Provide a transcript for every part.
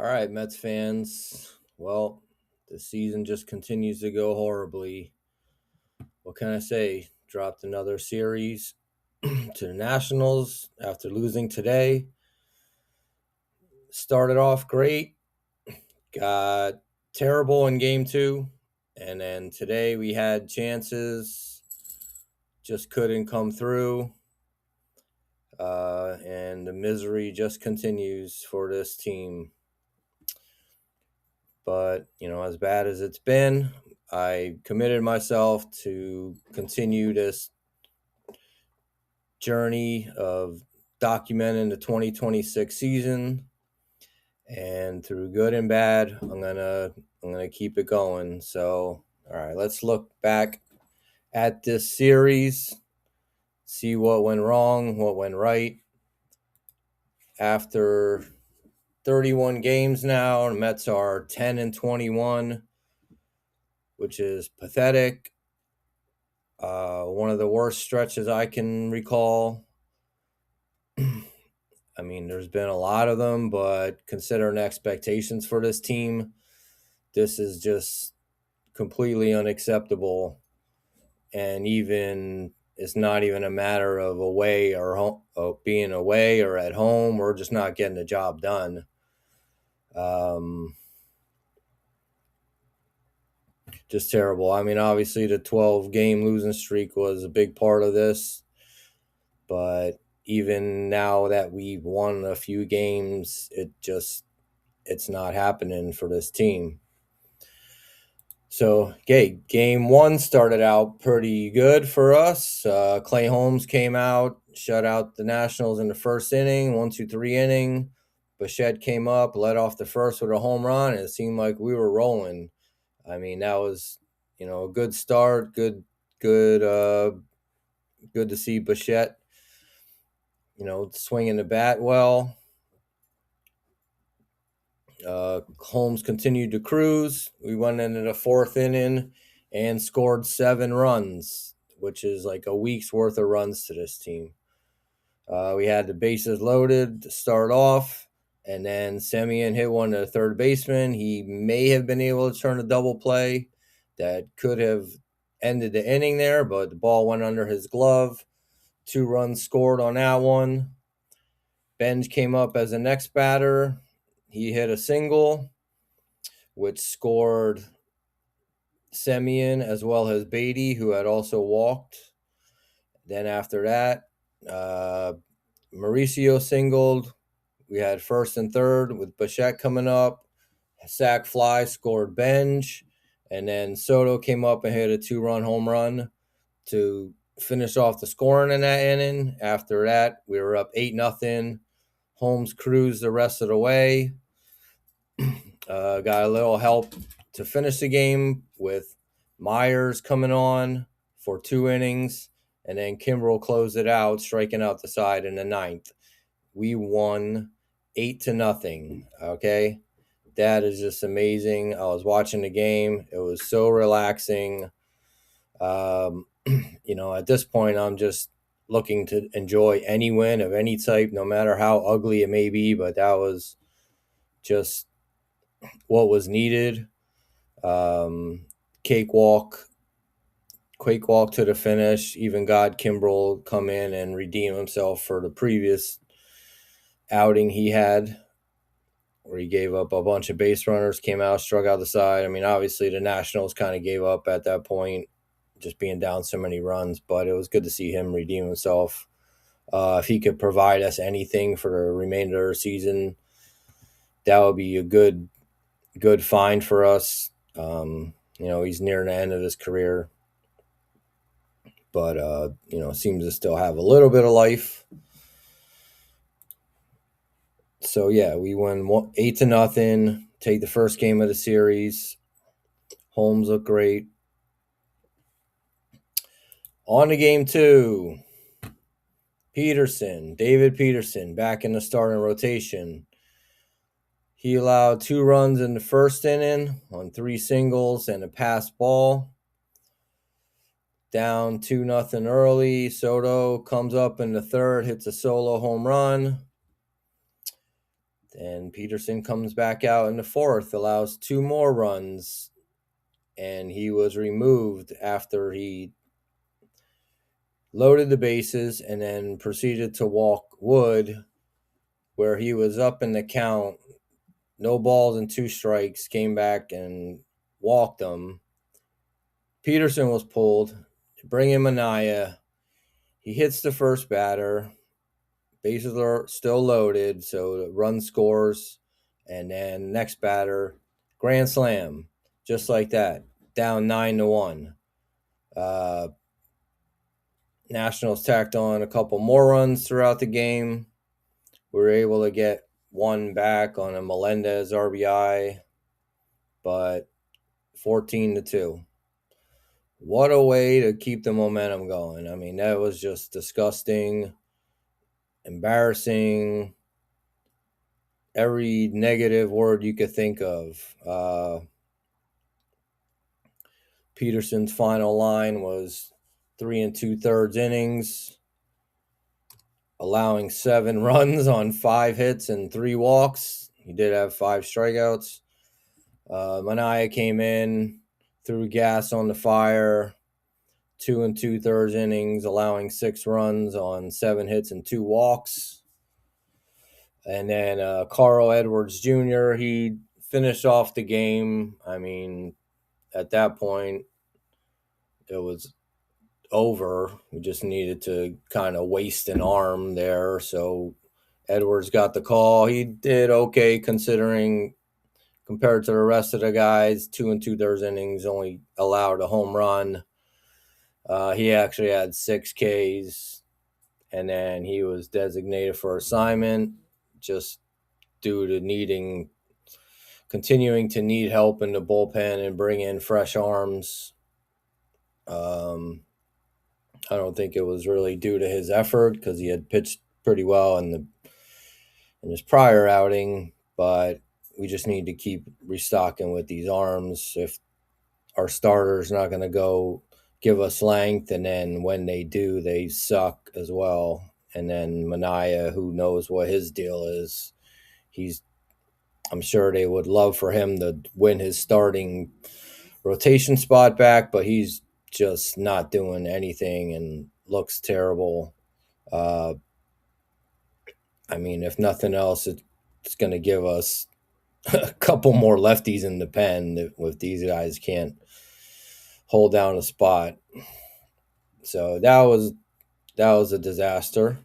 All right, Mets fans. Well, the season just continues to go horribly. What can I say? Dropped another series to the Nationals after losing today. Started off great, got terrible in game two. And then today we had chances, just couldn't come through. And the misery just continues for this team. But, as bad as it's been, I committed myself to continue this journey of documenting the 2026 season. And through good and bad, I'm gonna keep it going. So, all right, let's look back at this series, see what went wrong, what went right. After 31 games now, the Mets are 10-21, which is pathetic. One of the worst stretches I can recall. I mean, there's been a lot of them, but considering expectations for this team, this is just completely unacceptable. And it's not even a matter of away or home, of being away or at home. We're just not getting the job done. Just terrible. I mean, obviously the 12-game losing streak was a big part of this, but even now that we've won a few games, it's not happening for this team. So, okay, game one started out pretty good for us. Clay Holmes came out, shut out the Nationals in the first inning, 1-2-3 inning. Bichette came up, led off the first with a home run, and it seemed like we were rolling. I mean, that was, a good start. Good to see Bichette, swinging the bat well. Holmes continued to cruise. We went into the fourth inning and scored 7 runs, which is like a week's worth of runs to this team. We had the bases loaded to start off, and then Semien hit one to the third baseman. He may have been able to turn a double play that could have ended the inning there, but the ball went under his glove. 2 runs scored on that one. Benj came up as the next batter. He hit a single, which scored Semien as well as Beatty, who had also walked. Then after that, Mauricio singled. We had first and third with Bichette coming up. Sac fly scored Benj. And then Soto came up and hit a 2-run home run to finish off the scoring in that inning. After that, we were up 8-0. Holmes cruised the rest of the way. Got a little help to finish the game with Myers coming on for 2 innings, and then Kimbrel closed it out, striking out the side in the 9th. We won 8-0. Okay, that is just amazing. I was watching the game; it was so relaxing. At this point, I'm just looking to enjoy any win of any type, no matter how ugly it may be. But that was just what was needed. Cakewalk to the finish. Even got Kimbrel come in and redeem himself for the previous outing he had, where he gave up a bunch of base runners, came out, struck out the side. I mean, obviously the Nationals kind of gave up at that point, just being down so many runs, but it was good to see him redeem himself. If he could provide us anything for the remainder of the season, that would be a good find for us. He's nearing the end of his career, but seems to still have a little bit of life. So yeah, we won 8-0. Take the first game of the series. Holmes looked great. On to game 2. David Peterson, back in the starting rotation. He allowed 2 runs in the first inning on 3 singles and a passed ball. Down 2-0 early. Soto comes up in the third, hits a solo home run. And Peterson comes back out in the fourth, allows 2 more runs, and he was removed after he loaded the bases and then proceeded to walk Wood, where he was up in the count, no balls and 2 strikes, came back and walked him. Peterson was pulled. Bring in Manaea. He hits the first batter. Bases are still loaded, so the run scores. And then next batter, grand slam, just like that, down 9-1. Nationals tacked on a couple more runs throughout the game. We were able to get one back on a Melendez RBI, but 14-2. What a way to keep the momentum going. I mean, that was just disgusting, embarrassing, every negative word you could think of. Peterson's final line was 3 2/3 innings, allowing 7 runs on 5 hits and 3 walks. He did have 5 strikeouts. Manaea came in, threw gas on the fire, 2 2/3 innings, allowing 6 runs on 7 hits and 2 walks. And then Carl Edwards Jr., he finished off the game. I mean, at that point, it was over. We just needed to kind of waste an arm there. So Edwards got the call. He did okay considering compared to the rest of the guys. 2 2/3 innings, only allowed a home run. He actually had 6 Ks, and then he was designated for assignment just due to continuing to need help in the bullpen and bring in fresh arms. I don't think it was really due to his effort because he had pitched pretty well in his prior outing, but we just need to keep restocking with these arms. If our starter's not going to go give us length, and then when they do, they suck as well. And then Manaea, who knows what his deal is, I'm sure they would love for him to win his starting rotation spot back, but he's just not doing anything and looks terrible. I mean, if nothing else, it's going to give us a couple more lefties in the pen if these guys can't hold down a spot. So that was a disaster.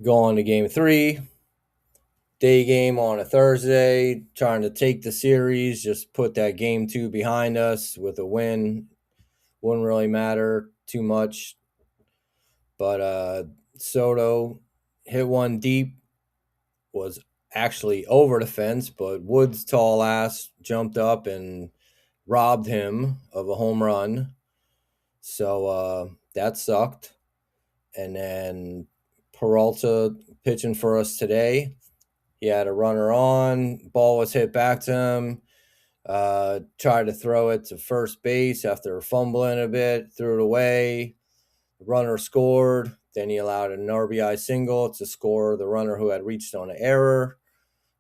Go on to game 3. Day game on a Thursday, trying to take the series, just put that game 2 behind us with a win. Wouldn't really matter too much. But Soto hit one deep, was actually over the fence, but Wood's tall ass jumped up and robbed him of a home run. So that sucked. And then Peralta pitching for us today. He had a runner on. Ball was hit back to him. Tried to throw it to first base after fumbling a bit. Threw it away. The runner scored. Then he allowed an RBI single to score the runner who had reached on an error.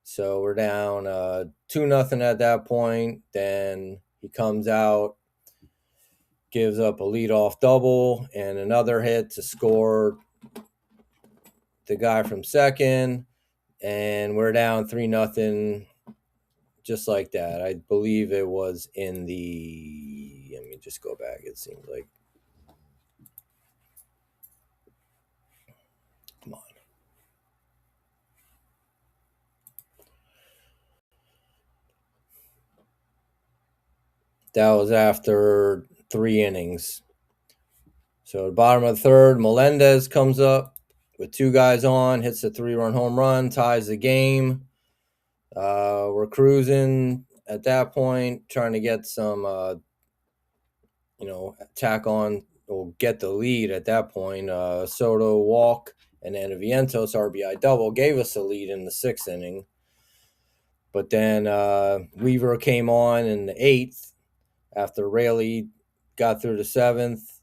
So we're down 2-0 at that point. Then he comes out, gives up a leadoff double and another hit to score the guy from second. And we're down 3-0 just like that. I believe it was in the, let me just go back. It seems like, come on. That was after 3 innings. So the bottom of the third, Melendez comes up with 2 guys on, hits a 3-run home run, ties the game. We're cruising at that point, trying to get some, tack on or get the lead at that point. Soto walk and then a Vientos RBI double gave us a lead in the 6th inning. But then Weaver came on in the 8th after Raley got through the 7th.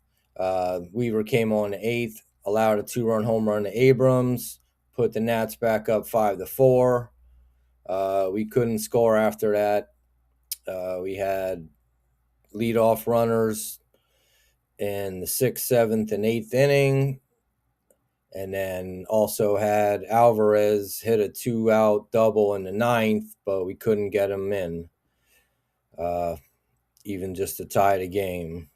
Weaver came on the 8th, allowed a 2-run home run to Abrams, put the Nats back up 5-4. We couldn't score after that. We had leadoff runners in the 6th, 7th, and 8th inning. And then also had Alvarez hit a 2-out double in the 9th, but we couldn't get him in, even just to tie the game.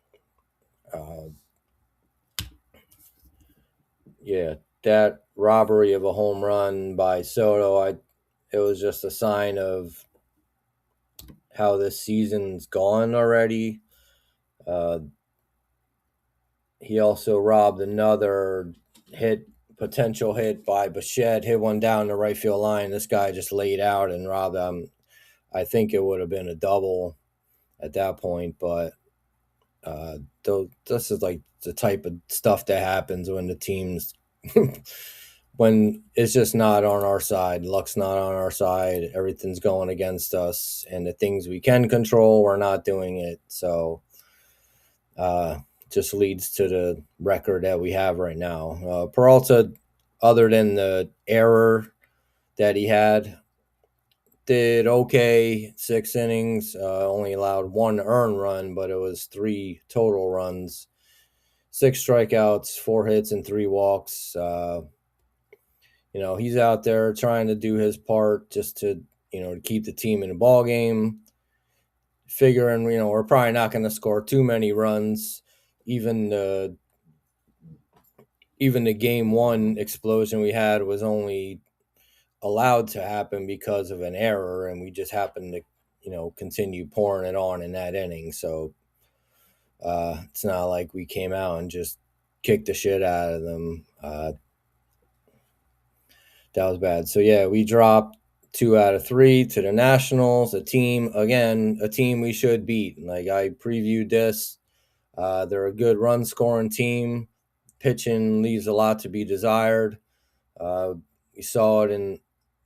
That robbery of a home run by Soto, it was just a sign of how this season's gone already. He also robbed another potential hit by Bichette, hit one down the right field line. This guy just laid out and robbed him. I think it would have been a double at that point, but this is like the type of stuff that happens when the teams when it's just not on our side. Luck's not on our side. Everything's going against us, and the things we can control, we're not doing it. So just leads to the record that we have right now. Peralta, other than the error that he had, did okay. 6 innings, only allowed 1 earned run, but it was 3 total runs, 6 strikeouts, 4 hits, and 3 walks. He's out there trying to do his part just to keep the team in the ball game. Figuring, we're probably not going to score too many runs. Even the game 1 explosion we had was only allowed to happen because of an error, and we just happened to continue pouring it on in that inning. So it's not like we came out and just kicked the shit out of them. That was bad. So yeah, we dropped 2 out of 3 to the Nationals, a team we should beat. Like I previewed this, they're a good run scoring team. Pitching leaves a lot to be desired. We saw it in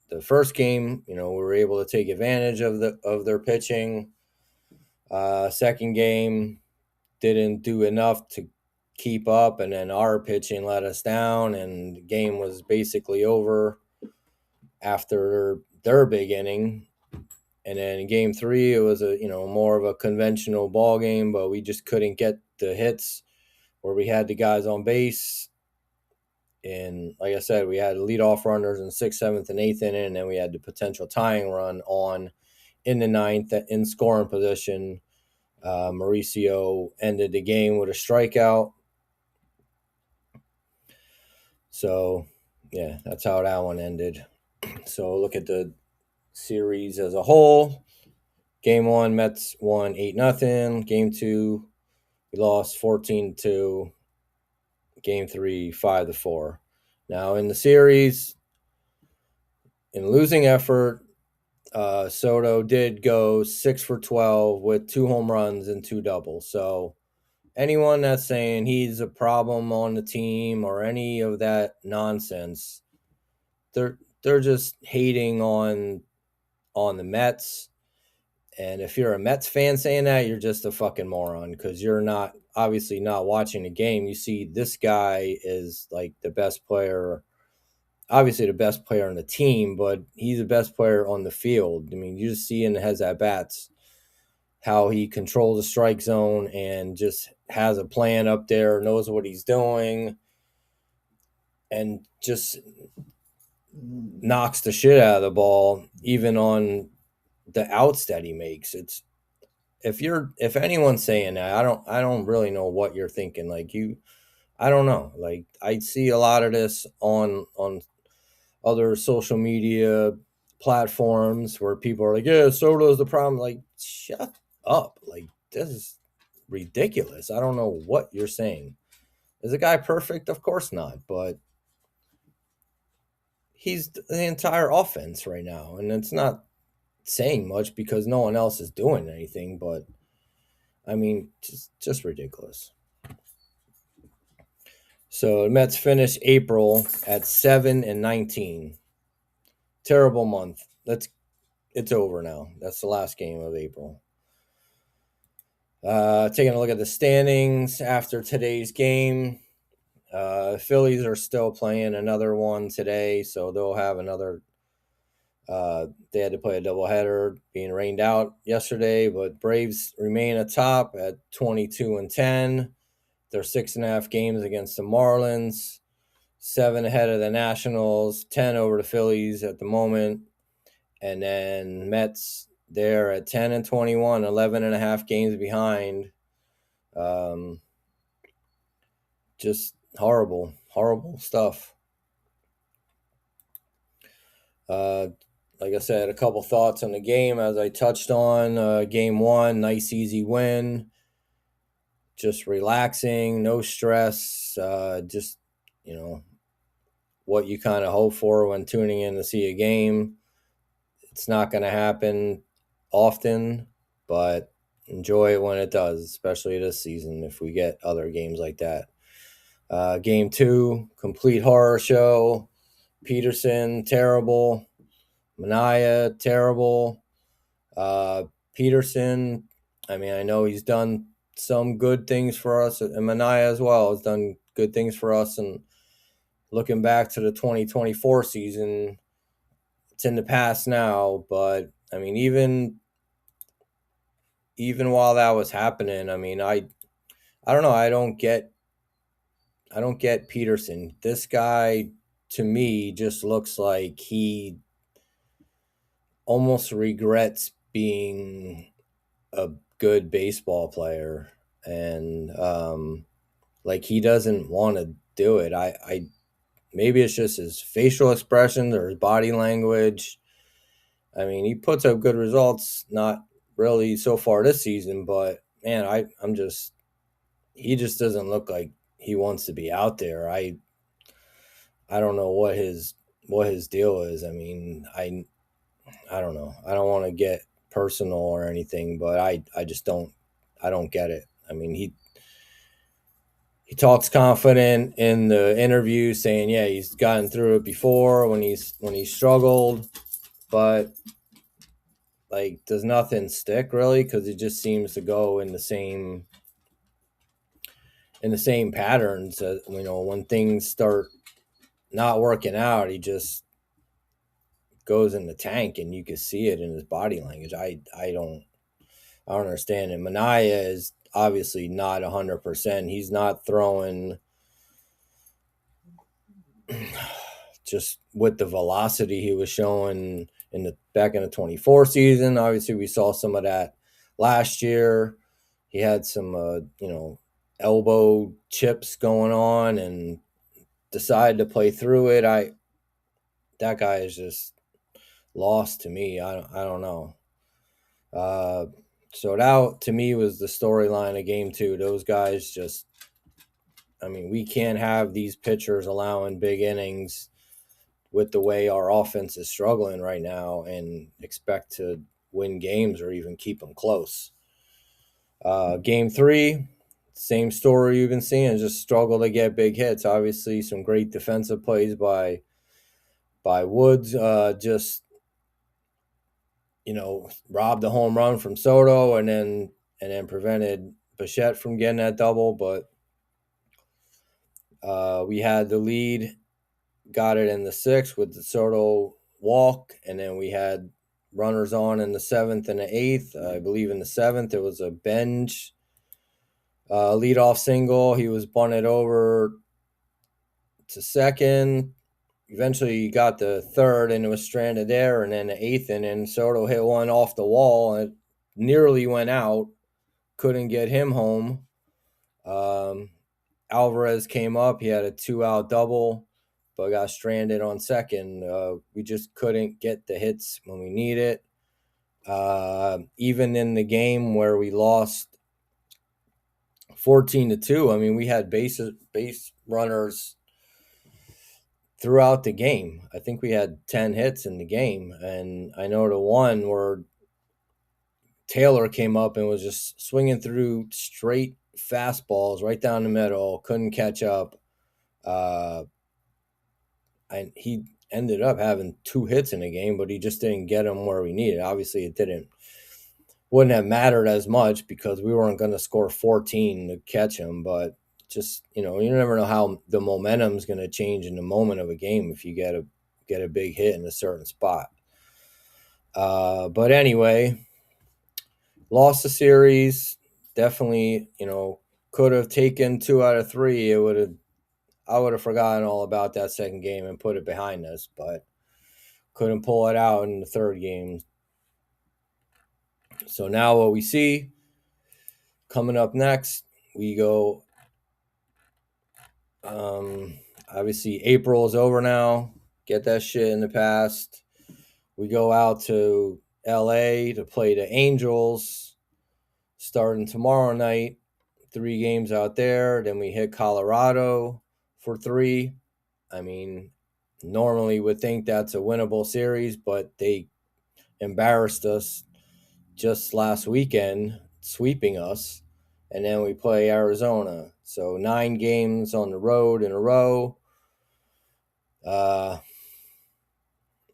the first game. We were able to take advantage of their pitching. Second game, didn't do enough to keep up, and then our pitching let us down, and the game was basically over after their big inning. And then in game 3, it was a more of a conventional ball game, but we just couldn't get the hits where we had the guys on base. And like I said, we had leadoff runners in 6th, 7th, and 8th inning, and then we had the potential tying run on in the 9th in scoring position. Mauricio ended the game with a strikeout. So, yeah, that's how that one ended. So look at the series as a whole. Game 1, Mets won 8-0. Game 2, we lost 14-2. Game 3, 5-4. Now in the series, in losing effort, Soto did go 6 for 12 with 2 home runs and 2 doubles. So anyone that's saying he's a problem on the team or any of that nonsense, they're just hating on the Mets. And if you're a Mets fan saying that, you're just a fucking moron, because you're obviously not watching the game. You see this guy is like the best player, obviously the best player on the team, but he's the best player on the field. I mean, you just see in his at-bats how he controls the strike zone and just has a plan up there, knows what he's doing, and just knocks the shit out of the ball, even on the outs that he makes. It's if anyone's saying that, I don't really know what you're thinking. Like I don't know. Like I see a lot of this on other social media platforms where people are like, yeah, Soto's the problem. Like, shut up. Like, this is ridiculous. I don't know what you're saying. Is the guy perfect? Of course not, but he's the entire offense right now, and it's not saying much because no one else is doing anything, but I mean, just ridiculous. So the Mets finished April at 7-19. Terrible month. It's over now. That's the last game of April. Taking a look at the standings after today's game. Phillies are still playing another one today, so they'll have another. They had to play a doubleheader, being rained out yesterday, but Braves remain atop at 22-10. They're 6.5 games against the Marlins, 7 ahead of the Nationals, 10 over the Phillies at the moment, and then Mets they're at 10-21, 11.5 games behind. Just horrible stuff. Like I said, a couple thoughts on the game as I touched on. Game 1, nice easy win. Just relaxing, no stress. Just, what you kind of hope for when tuning in to see a game. It's not going to happen often, but enjoy it when it does, especially this season if we get other games like that. Game 2, complete horror show. Peterson, terrible. Manaea, terrible. Peterson, I know he's done some good ththings for us, and Manaea as well has done good things for us. And looking back to the 2024 season, it's in the past now, but even while that was happening, I don't know. I don't get Peterson. This guy, to me, just looks like he almost regrets being a good baseball player, and like he doesn't want to do it. I maybe it's just his facial expressions or his body language. He puts up good results, not really so far this season, but man, he just doesn't look like he wants to be out there. I don't know what his deal is. I don't know. I don't want to get personal or anything, but I just don't get it. He talks confident in the interview, saying, yeah, he's gotten through it before when he's struggled, but like, does nothing stick really? Because it just seems to go in the same patterns. When things start not working out, he just goes in the tank, and you can see it in his body language. I don't understand it. Manaea is obviously not 100%. He's not throwing just with the velocity he was showing back in the 24 season. Obviously, we saw some of that last year. He had some, elbow chips going on and decided to play through it. That guy is just lost to me. I don't know. So that, to me, was the storyline of game 2. Those guys just, we can't have these pitchers allowing big innings with the way our offense is struggling right now and expect to win games or even keep them close. Game 3, same story you've been seeing, just struggle to get big hits. Obviously, some great defensive plays by Woods. Just, robbed a home run from Soto and then prevented Bichette from getting that double. But we had the lead, got it in the 6th with the Soto walk, and then we had runners on in the 7th and the 8th. I believe in the 7th it was a Benj leadoff single. He was bunted over to second. Eventually he got the 3rd and it was stranded there, and then the 8th inning, Soto hit one off the wall and it nearly went out. Couldn't get him home. Alvarez came up. He had a 2-out double, but got stranded on second. We just couldn't get the hits when we need it. Even in the game where we lost 14-2, we had base runners throughout the game. I think we had 10 hits in the game, and I know the one where Taylor came up and was just swinging through straight fastballs right down the middle, couldn't catch up. And he ended up having 2 hits in the game, but he just didn't get them where we needed. Obviously, it wouldn't have mattered as much because we weren't going to score 14 to catch him, but just, you never know how the momentum's going to change in the moment of a game if you get a big hit in a certain spot. But anyway, lost the series. Definitely, could have taken 2 out of 3. I would have forgotten all about that second game and put it behind us, but couldn't pull it out in the third game. So now what we see coming up next, we go. Obviously, April is over now. Get that shit in the past. We go out to LA to play the Angels starting tomorrow night. 3 games out there. Then we hit Colorado for 3. I mean, normally would think that's a winnable series, but they embarrassed us just last weekend, sweeping us. And then we play Arizona. So 9 games on the road in a row. I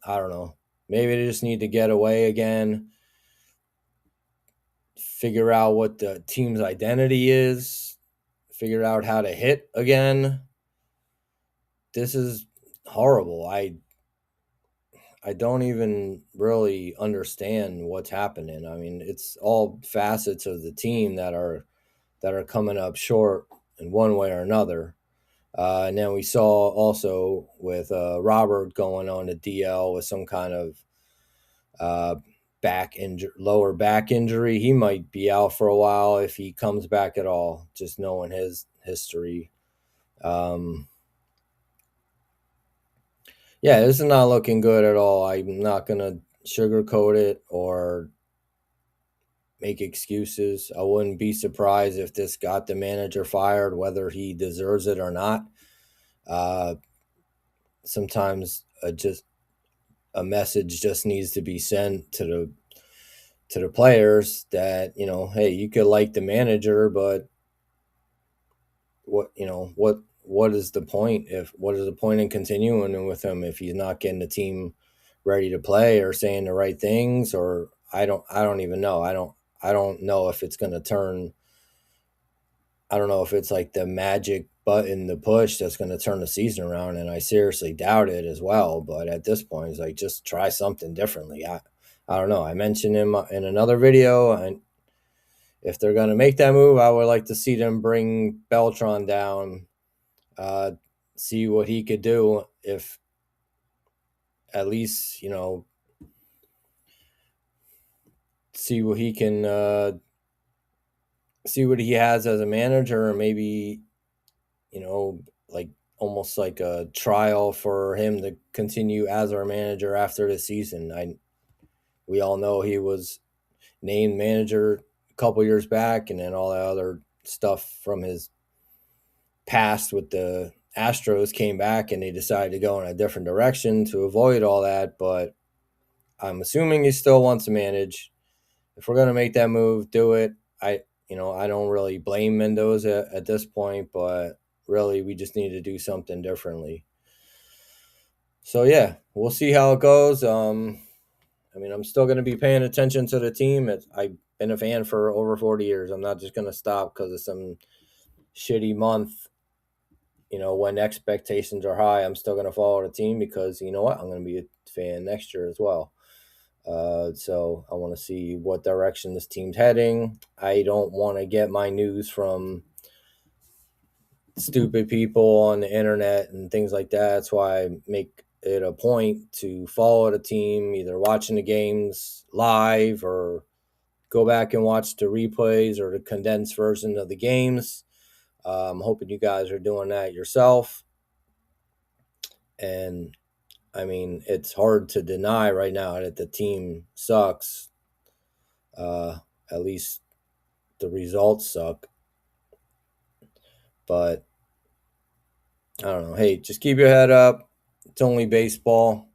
don't know. Maybe they just need to get away again, figure out what the team's identity is, figure out how to hit again. This is horrible. I don't even really understand what's happening. I mean, it's all facets of the team that are coming up short in one way or another. And then we saw also with Robert going on the DL with some kind of lower back injury. He might be out for a while if he comes back at all, just knowing his history. Yeah, this is not looking good at all. I'm not going to sugarcoat it or make excuses. I wouldn't be surprised if this got the manager fired, whether he deserves it or not. Sometimes a message just needs to be sent to the players that, hey, you could like the manager, but what is the point what is the point in continuing with him if he's not getting the team ready to play or saying the right things? Or I don't even know. I don't know if it's going to turn. I don't know if it's like the magic button, the push that's going to turn the season around, and I seriously doubt it as well. But at this point, it's like, just try something differently. I don't know. I mentioned in another video, and if they're going to make that move, I would like to see them bring Beltran down, see what he could do, if at least, see what he can, see what he has as a manager, or maybe, like almost like a trial for him to continue as our manager after the season. We all know he was named manager a couple years back, and then all that other stuff from his past with the Astros came back, and they decided to go in a different direction to avoid all that. But I'm assuming he still wants to manage. If we're going to make that move, do it. I don't really blame Mendoza at this point, but really we just need to do something differently. So yeah, we'll see how it goes. I'm still going to be paying attention to the team. I've been a fan for over 40 years. I'm not just going to stop because of some shitty month. When expectations are high, I'm still going to follow the team because you know what? I'm going to be a fan next year as well. So I want to see what direction this team's heading. I don't want to get my news from stupid people on the internet and things like that. That's why I make it a point to follow the team, either watching the games live or go back and watch the replays or the condensed version of the games. I'm hoping you guys are doing that yourself. And it's hard to deny right now that the team sucks. At least the results suck. But I don't know. Hey, just keep your head up. It's only baseball.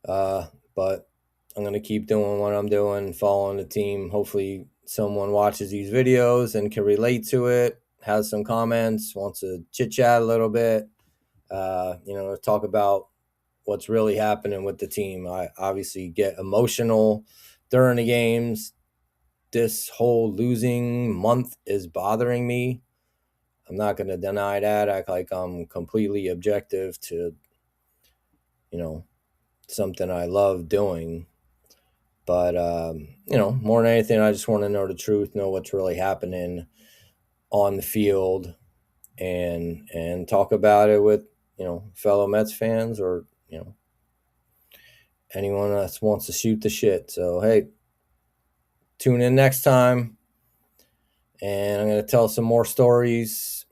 But I'm going to keep doing what I'm doing, following the team. Hopefully someone watches these videos and can relate to it, has some comments, wants to chit-chat a little bit, talk about what's really happening with the team. I obviously get emotional during the games. This whole losing month is bothering me. I'm not going to deny that, act like I'm completely objective to, something I love doing. But, more than anything, I just want to know the truth, know what's really happening on the field, and talk about it with, fellow Mets fans, or, anyone that wants to shoot the shit. So, hey, tune in next time. And I'm going to tell some more stories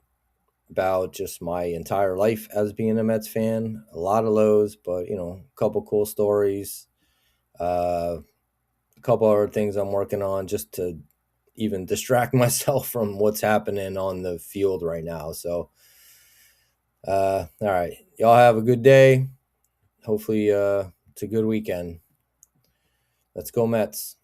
about just my entire life as being a Mets fan. A lot of lows, but, a couple cool stories. A couple other things I'm working on just to even distract myself from what's happening on the field right now. So, all right. Y'all have a good day. Hopefully, it's a good weekend. Let's go Mets.